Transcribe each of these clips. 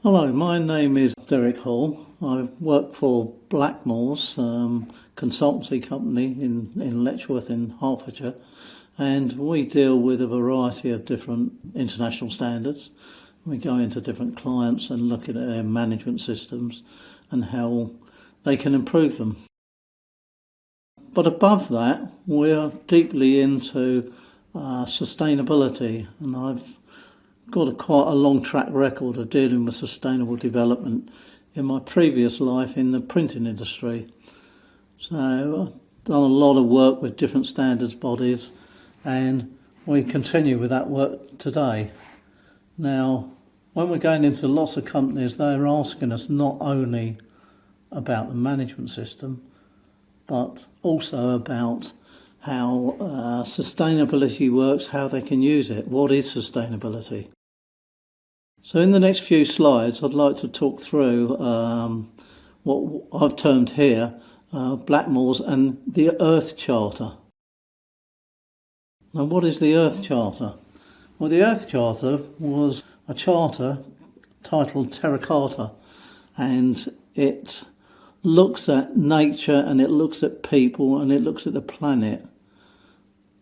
Hello, my name is Derek Hall. I work for Blackmores, consultancy company in Letchworth in Hertfordshire, and we deal with a variety of different international standards. We go into different clients and look at their management systems and how they can improve them. But above that, we're deeply into sustainability, and I've got quite a long track record of dealing with sustainable development in my previous life in the printing industry. So I've done a lot of work with different standards bodies, and we continue with that work today. Now, when we're going into lots of companies, they're asking us not only about the management system, but also about how sustainability works, how they can use it. What is sustainability? So in the next few slides, I'd like to talk through what I've termed here Blackmores and the Earth Charter. Now, what is the Earth Charter? Well, the Earth Charter was a charter titled Terra Carta, and it looks at nature and it looks at people and it looks at the planet.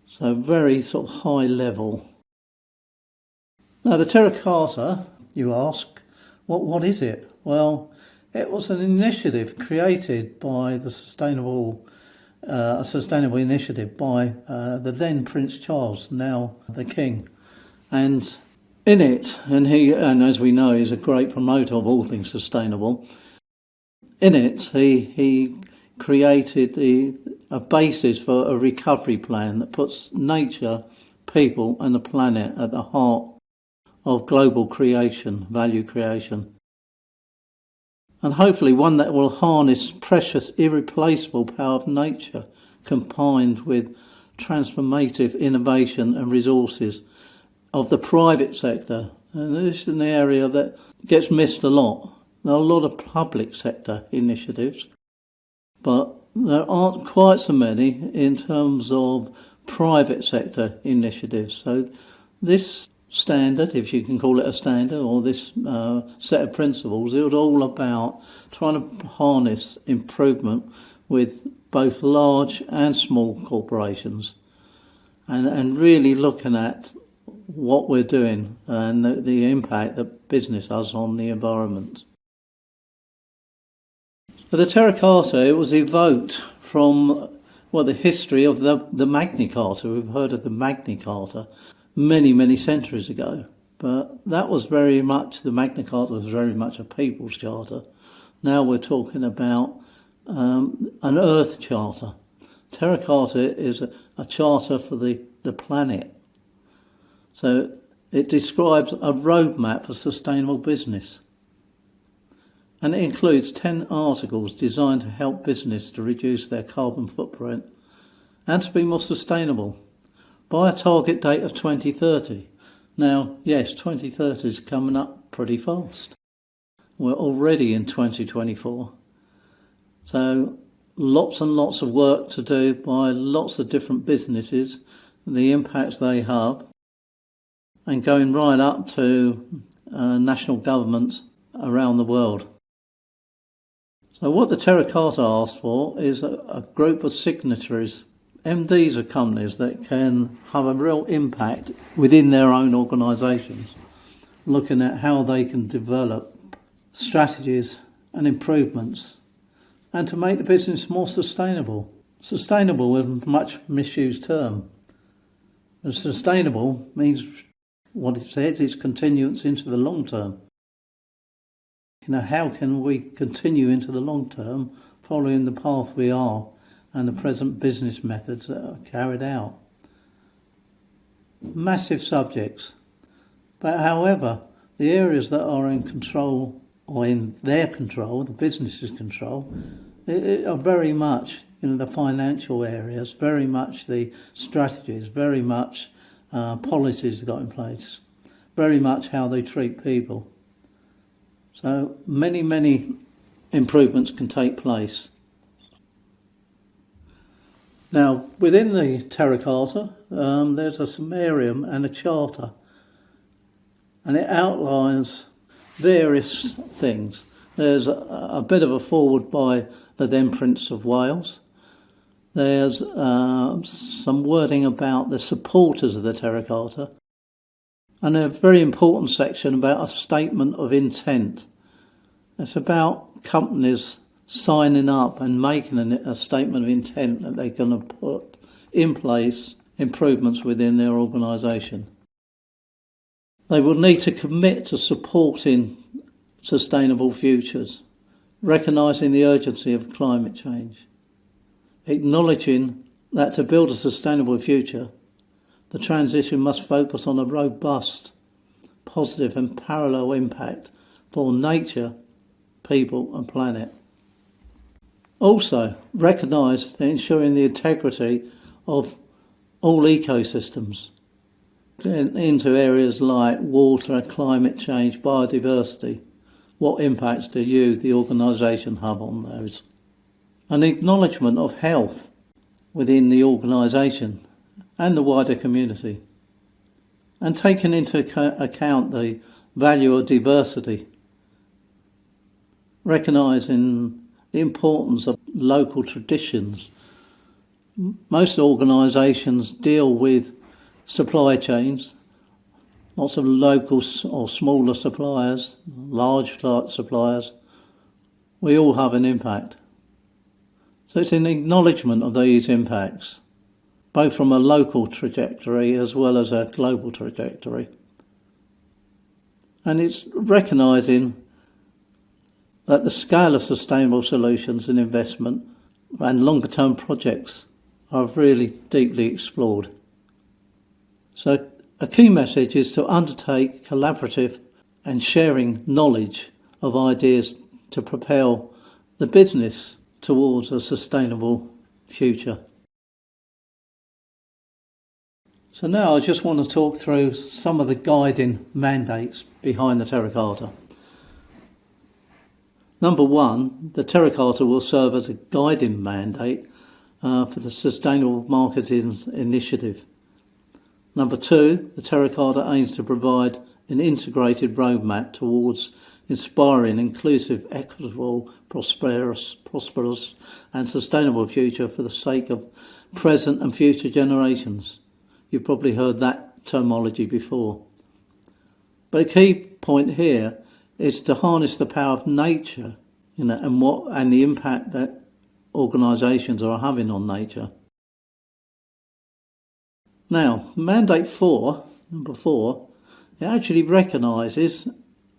So very sort of high level. Now, the Terra Carta, you ask, what is it? Well, it was an initiative created by the sustainable initiative by the then Prince Charles, now the King. And in it, and as we know, he's a great promoter of all things sustainable. In it, he created a basis for a recovery plan that puts nature, people and the planet at the heart of global creation, value creation. And hopefully one that will harness precious, irreplaceable power of nature combined with transformative innovation and resources of the private sector. And this is an area that gets missed a lot. There are a lot of public sector initiatives, but there aren't quite so many in terms of private sector initiatives. So this standard, if you can call it a standard, or this set of principles, it was all about trying to harness improvement with both large and small corporations and really looking at what we're doing and the impact that business has on the environment. So the Terra Carta, it was evoked from the history of the Magna Carta. We've heard of the Magna Carta many centuries ago, but that was very much, the Magna Carta was very much a people's charter. Now we're talking about an Earth Charter. Terra Carta is a charter for the planet. So it describes a roadmap for sustainable business. And it includes 10 articles designed to help business to reduce their carbon footprint and to be more sustainable by a target date of 2030. Now, yes, 2030 is coming up pretty fast. We're already in 2024. So lots and lots of work to do by lots of different businesses, the impacts they have, and going right up to national governments around the world. So what the Terra Carta asks for is a group of signatories, MDs of companies that can have a real impact within their own organisations, looking at how they can develop strategies and improvements and to make the business more sustainable. Sustainable is a much misused term. And sustainable means what it says is continuance into the long term. How can we continue into the long term following the path we are and the present business methods that are carried out? Massive subjects. But however, the areas that are in control or in their control, the business's control, are very much the financial areas, very much the strategies, very much policies got in place, very much how they treat people. So many improvements can take place. Now, within the Terra Carta, there's a summarium and a charter, and it outlines various things. There's a bit of a foreword by the then Prince of Wales. There's some wording about the supporters of the Terra Carta, and a very important section about a statement of intent. It's about companies signing up and making a statement of intent that they're going to put in place improvements within their organisation. They will need to commit to supporting sustainable futures, recognising the urgency of climate change, acknowledging that to build a sustainable future, the transition must focus on a robust, positive and parallel impact for nature, people and planet. Also, recognise that ensuring the integrity of all ecosystems into areas like water, climate change, biodiversity. What impacts do you, the organisation, have on those? An acknowledgement of health within the organisation and the wider community, and taking into account the value of diversity, recognising the importance of local traditions. Most organisations deal with supply chains, lots of local or smaller suppliers, large suppliers. We all have an impact. So it's an acknowledgement of these impacts, both from a local trajectory as well as a global trajectory. And it's recognising that the scale of sustainable solutions and investment and longer term projects are really deeply explored. So a key message is to undertake collaborative and sharing knowledge of ideas to propel the business towards a sustainable future. So now I just want to talk through some of the guiding mandates behind the Terra Carta. Number one, the Terra Carta will serve as a guiding mandate for the Sustainable Marketing Initiative. Number two, the Terra Carta aims to provide an integrated roadmap towards inspiring, inclusive, equitable, prosperous and sustainable future for the sake of present and future generations. You've probably heard that terminology before. But a key point here is to harness the power of nature, and the impact that organisations are having on nature. Now, mandate number four, it actually recognises,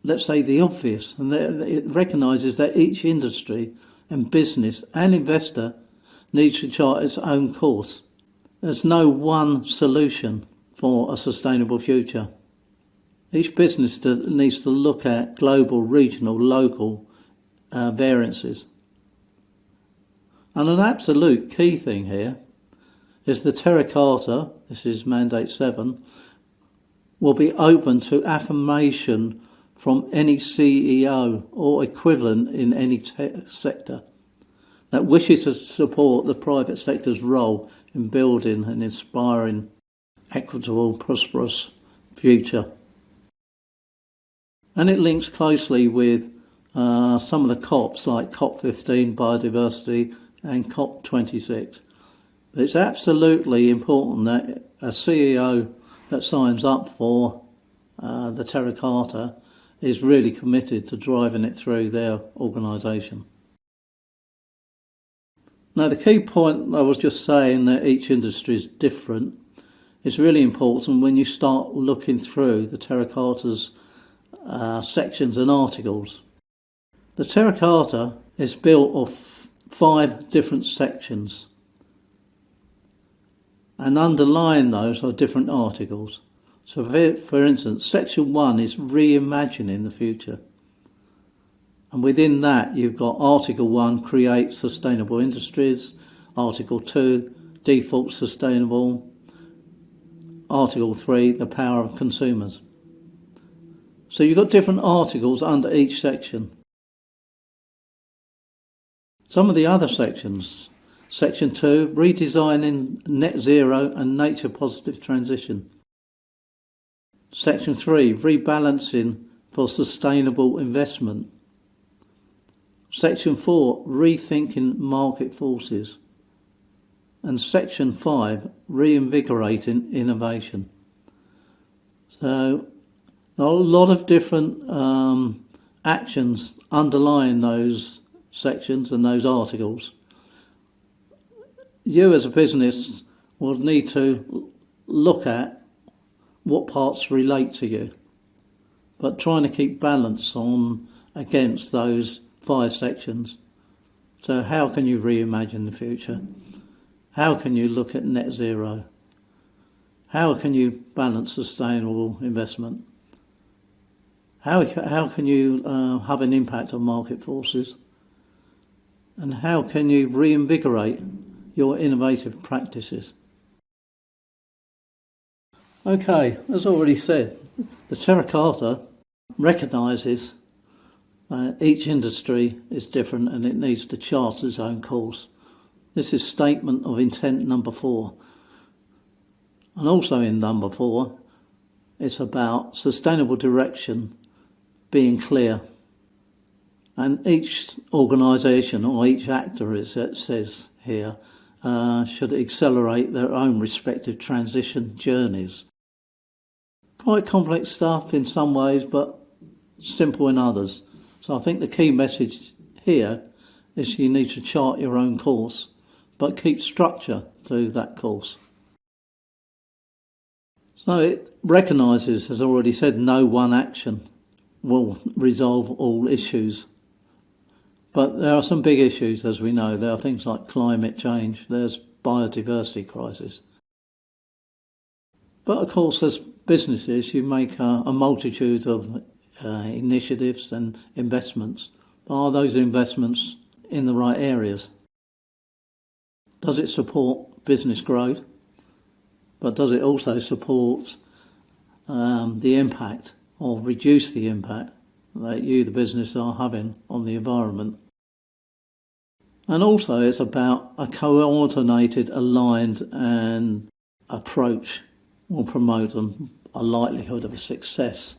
let's say, the obvious, and it recognises that each industry and business and investor needs to chart its own course. There's no one solution for a sustainable future. Each business needs to look at global, regional, local variances. And an absolute key thing here is the Terra Carta, this is Mandate 7, will be open to affirmation from any CEO or equivalent in any sector that wishes to support the private sector's role in building an inspiring, equitable, prosperous future. And it links closely with some of the COPs like COP15, biodiversity, and COP26. It's absolutely important that a CEO that signs up for the Terra Carta is really committed to driving it through their organisation. Now, the key point I was just saying, that each industry is different, is really important when you start looking through the Terra Carta's sections and articles. The Terra Carta is built of 5 different sections, and underlying those are different articles. So for instance, section 1 is reimagining the future. And within that, you've got Article 1, create sustainable industries. Article 2, default sustainable. Article 3, the power of consumers. So you've got different articles under each section. Some of the other sections. Section 2, redesigning net zero and nature positive transition. Section 3, rebalancing for sustainable investment. Section 4, rethinking market forces. And Section 5, reinvigorating innovation. So a lot of different actions underlying those sections and those articles. You as a business will need to look at what parts relate to you, but trying to keep balance on against those 5 sections. So how can you reimagine the future? How can you look at net zero? How can you balance sustainable investment? How can you have an impact on market forces? And how can you reinvigorate your innovative practices? Okay, as already said, the Terra Carta recognises each industry is different and it needs to chart its own course. This is statement of intent number 4. And also in number 4, it's about sustainable direction being clear. And each organisation or each actor, it says here, should accelerate their own respective transition journeys. Quite complex stuff in some ways, but simple in others. So I think the key message here is you need to chart your own course, but keep structure to that course. So it recognises, as already said, no one action will resolve all issues. But there are some big issues, as we know. There are things like climate change, there's biodiversity crisis. But of course, as businesses, you make a multitude of initiatives and investments. Are those investments in the right areas? Does it support business growth? But does it also support the impact or reduce the impact that you, the business, are having on the environment? And also it's about a coordinated, aligned and approach will promote a likelihood of a success.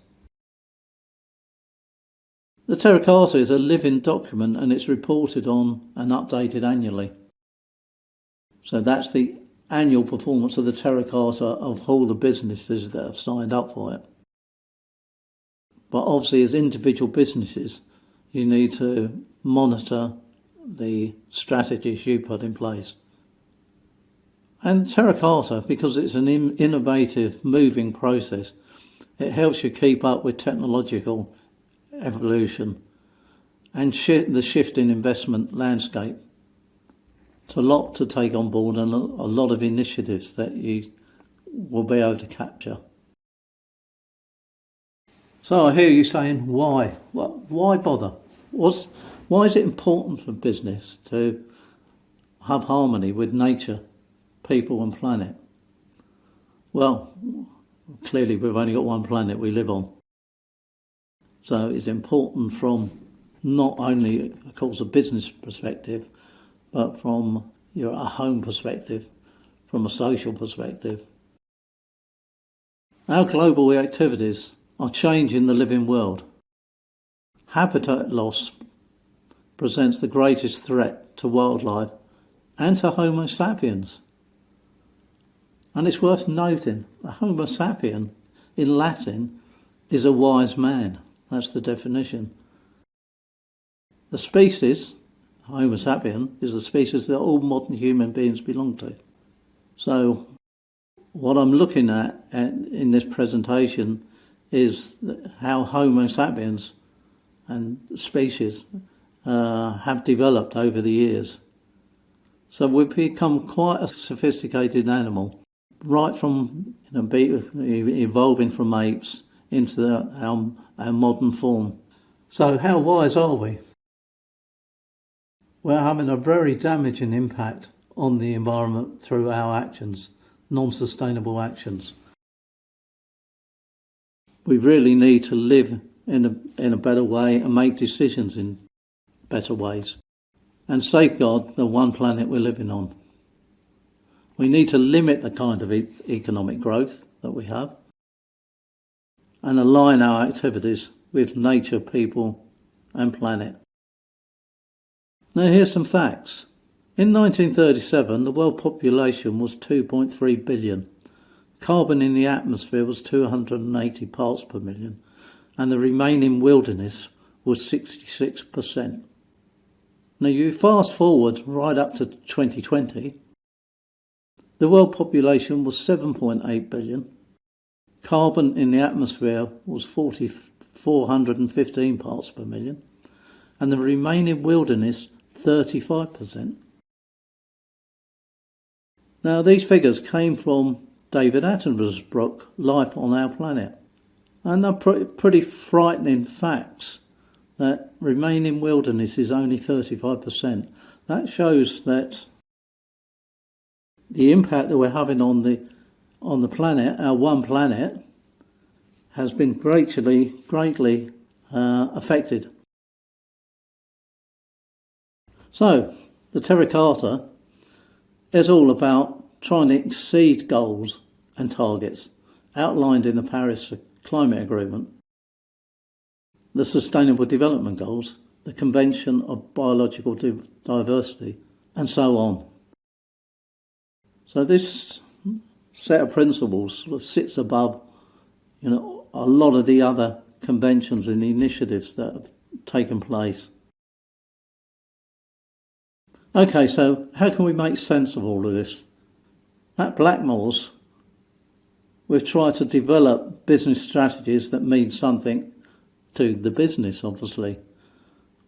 The Terra Carta is a living document and it's reported on and updated annually. So that's the annual performance of the Terra Carta of all the businesses that have signed up for it. But obviously as individual businesses, you need to monitor the strategies you put in place. And Terra Carta, because it's an innovative, moving process, it helps you keep up with technological evolution and the shift in investment landscape. It's a lot to take on board and a lot of initiatives that you will be able to capture. So I hear you saying, why? Why bother? Why is it important for business to have harmony with nature, people and planet? Well, clearly we've only got one planet we live on. So it's important from not only, of course, a business perspective, but from a home perspective, from a social perspective. Our global activities are changing the living world. Habitat loss presents the greatest threat to wildlife and to Homo sapiens. And it's worth noting that Homo sapien in Latin is a wise man. That's the definition. The species, Homo sapien, is the species that all modern human beings belong to. So what I'm looking at in this presentation is how Homo sapiens and species have developed over the years. So we've become quite a sophisticated animal, right from evolving from apes into our modern form. So how wise are we? We're having a very damaging impact on the environment through our actions, non-sustainable actions. We really need to live in a better way and make decisions in better ways and safeguard the one planet we're living on. We need to limit the kind of economic growth that we have and align our activities with nature, people and planet. Now here's some facts. In 1937, the world population was 2.3 billion. Carbon in the atmosphere was 280 parts per million, and the remaining wilderness was 66%. Now you fast forward right up to 2020, the world population was 7.8 billion. Carbon in the atmosphere was 415 parts per million, and the remaining wilderness 35%. Now these figures came from David Attenborough's book, Life on Our Planet, and they're pretty frightening facts that remaining wilderness is only 35%. That shows that the impact that we're having on the planet, our one planet, has been greatly affected. So, the Terra Carta is all about trying to exceed goals and targets outlined in the Paris Climate Agreement, the Sustainable Development Goals, the Convention of Biological Diversity, and so on. So this set of principles sort of sits above, a lot of the other conventions and initiatives that have taken place. Okay, so how can we make sense of all of this? At Blackmores, we've tried to develop business strategies that mean something to the business, obviously.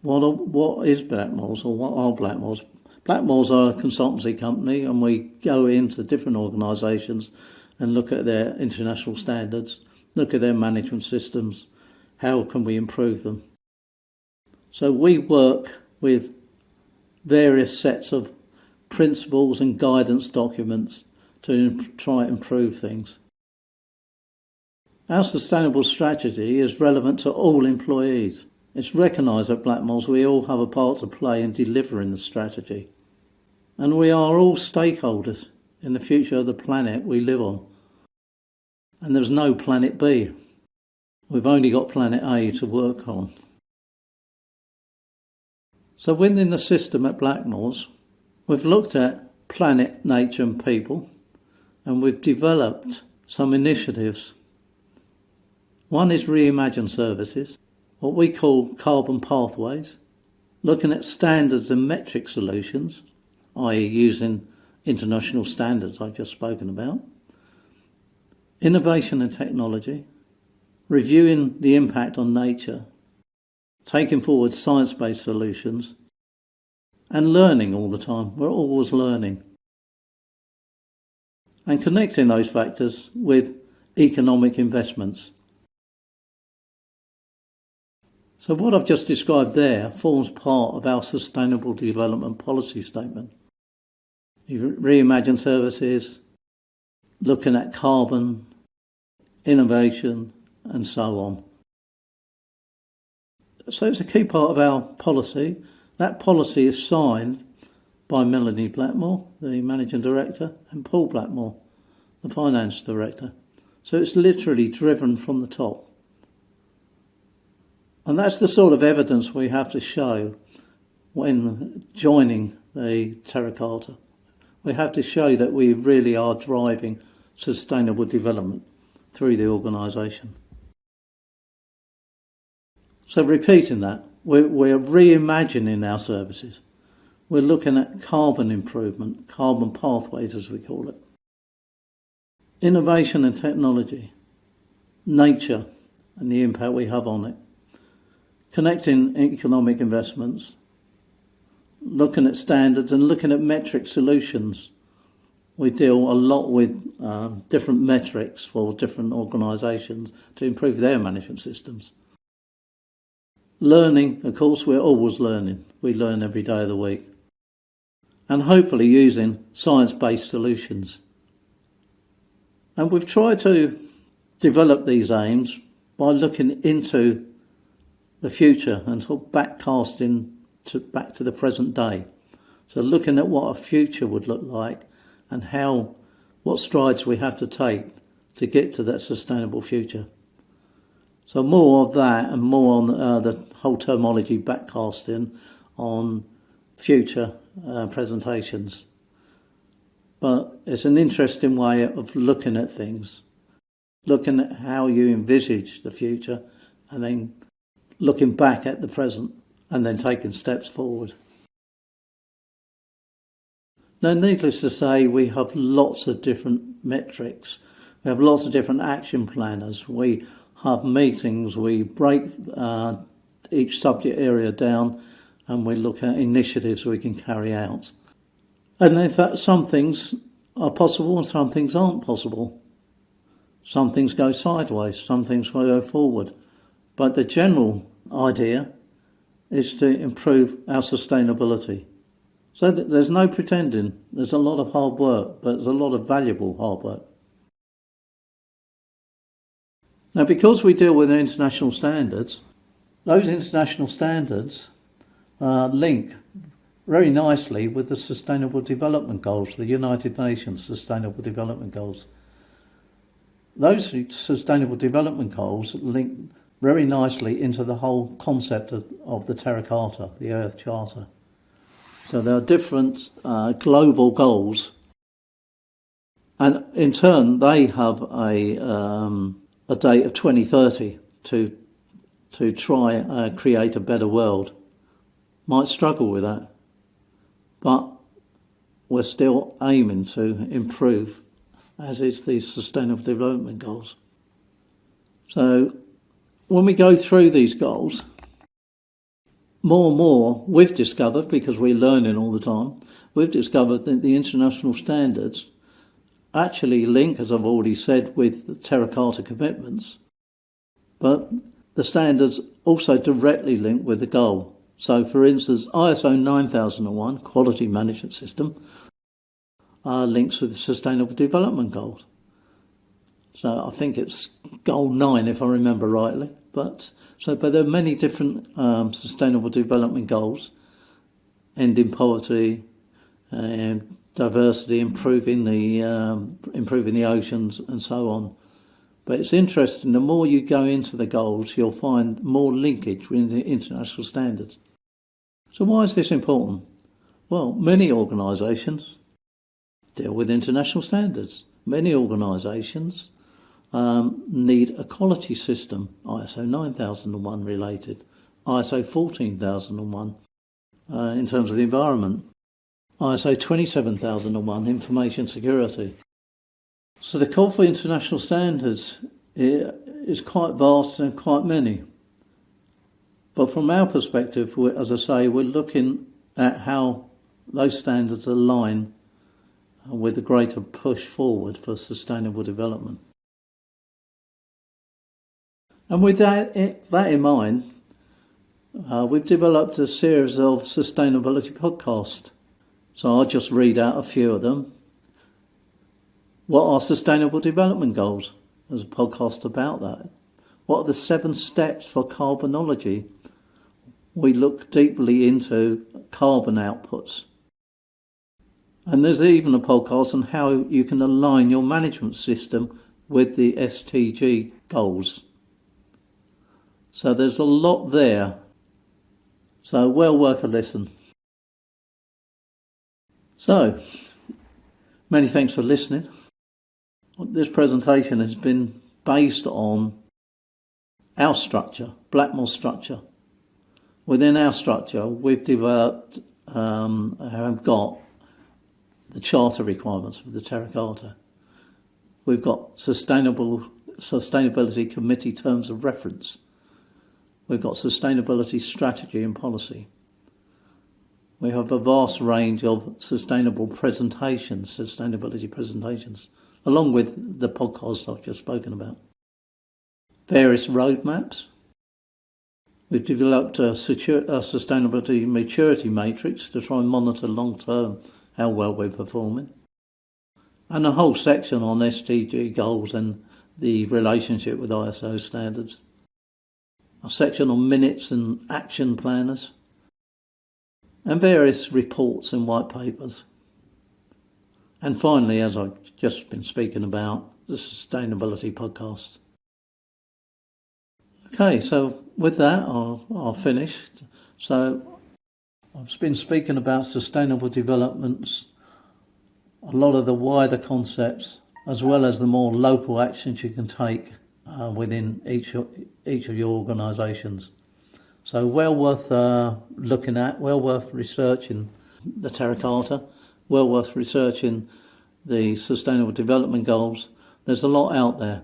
What is Blackmores, or what are Blackmores? Blackmores are a consultancy company, and we go into different organisations and look at their international standards, look at their management systems, how can we improve them. So we work with various sets of principles and guidance documents to try and improve things. Our sustainable strategy is relevant to all employees. It's recognised at Blackmores we all have a part to play in delivering the strategy. And we are all stakeholders in the future of the planet we live on. And there's no planet B. We've only got planet A to work on. So within the system at Blackmores, we've looked at planet, nature and people, and we've developed some initiatives. One is Reimagine Services, what we call carbon pathways, looking at standards and metric solutions, i.e. using international standards I've just spoken about, innovation and technology, reviewing the impact on nature, taking forward science-based solutions, and learning all the time. We're always learning. And connecting those factors with economic investments. So what I've just described there forms part of our Sustainable Development Policy Statement. Reimagine Services, looking at carbon, innovation, and so on. So it's a key part of our policy. That policy is signed by Melanie Blackmore, the Managing Director, and Paul Blackmore, the Finance Director. So it's literally driven from the top. And that's the sort of evidence we have to show when joining the Terra Carta. We have to show that we really are driving sustainable development through the organisation. So repeating that, we're reimagining our services. We're looking at carbon improvement, carbon pathways as we call it. Innovation and technology, nature and the impact we have on it. Connecting economic investments, looking at standards and looking at metric solutions. We deal a lot with different metrics for different organisations to improve their management systems. Learning, of course, we're always learning. We learn every day of the week. And hopefully using science-based solutions. And we've tried to develop these aims by looking into the future and sort of backcasting back to the present day. So looking at what a future would look like and what strides we have to take to get to that sustainable future. So more of that and more on the whole terminology backcasting on future presentations. But it's an interesting way of looking at things, looking at how you envisage the future and then looking back at the present and then taking steps forward. Now, needless to say, we have lots of different metrics. We have lots of different action planners. We have meetings. We break each subject area down and we look at initiatives we can carry out. And in fact, some things are possible and some things aren't possible. Some things go sideways, some things will go forward. But the general idea is to improve our sustainability. So that there's no pretending. There's a lot of hard work, but there's a lot of valuable hard work. Now, because we deal with international standards, those international standards link very nicely with the Sustainable Development Goals, the United Nations Sustainable Development Goals. Those Sustainable Development Goals link very nicely into the whole concept of the Terra Carta, the Earth Charter. So there are different global goals, and in turn they have a date of 2030 to try create a better world. Might struggle with that, but we're still aiming to improve, as is the Sustainable Development Goals. So when we go through these goals, more and more we've discovered, because we're learning all the time, we've discovered that the international standards actually link, as I've already said, with the Terra Carta commitments, but the standards also directly link with the goal. So, for instance, ISO 9001, Quality Management System, links with the Sustainable Development Goals. So I think it's Goal 9, if I remember rightly. But there are many different Sustainable Development Goals, ending poverty, and diversity, improving the oceans, and so on. But it's interesting, the more you go into the goals, you'll find more linkage with the international standards. So why is this important? Well, many organisations deal with international standards. Many organisations need a quality system, ISO 9001 related, ISO 14001 in terms of the environment, ISO 27001 information security. So the call for international standards is quite vast and quite many. But from our perspective, as I say, we're looking at how those standards align with a greater push forward for sustainable development. And with that in mind, we've developed a series of sustainability podcasts. So I'll just read out a few of them. What are Sustainable Development Goals? There's a podcast about that. What are the 7 steps for carbonology? We look deeply into carbon outputs. And there's even a podcast on how you can align your management system with the SDG goals. So there's a lot there. So well worth a listen. So, many thanks for listening. This presentation has been based on our structure, Blackmores structure. Within our structure, we've developed, have got the charter requirements for the Terra Carta. We've got sustainability committee terms of reference. We've got sustainability strategy and policy. We have a vast range of sustainability presentations, along with the podcasts I've just spoken about. Various roadmaps. We've developed a sustainability maturity matrix to try and monitor long-term how well we're performing. And a whole section on SDG goals and the relationship with ISO standards. A section on minutes and action planners. And various reports and white papers. And finally, as I've just been speaking about, the sustainability podcast. Okay, so with that, I'll finish. So I've been speaking about sustainable developments, a lot of the wider concepts, as well as the more local actions you can take within each of your organisations. So well worth looking at, well worth researching the Terra Carta, well worth researching the Sustainable Development Goals. There's a lot out there.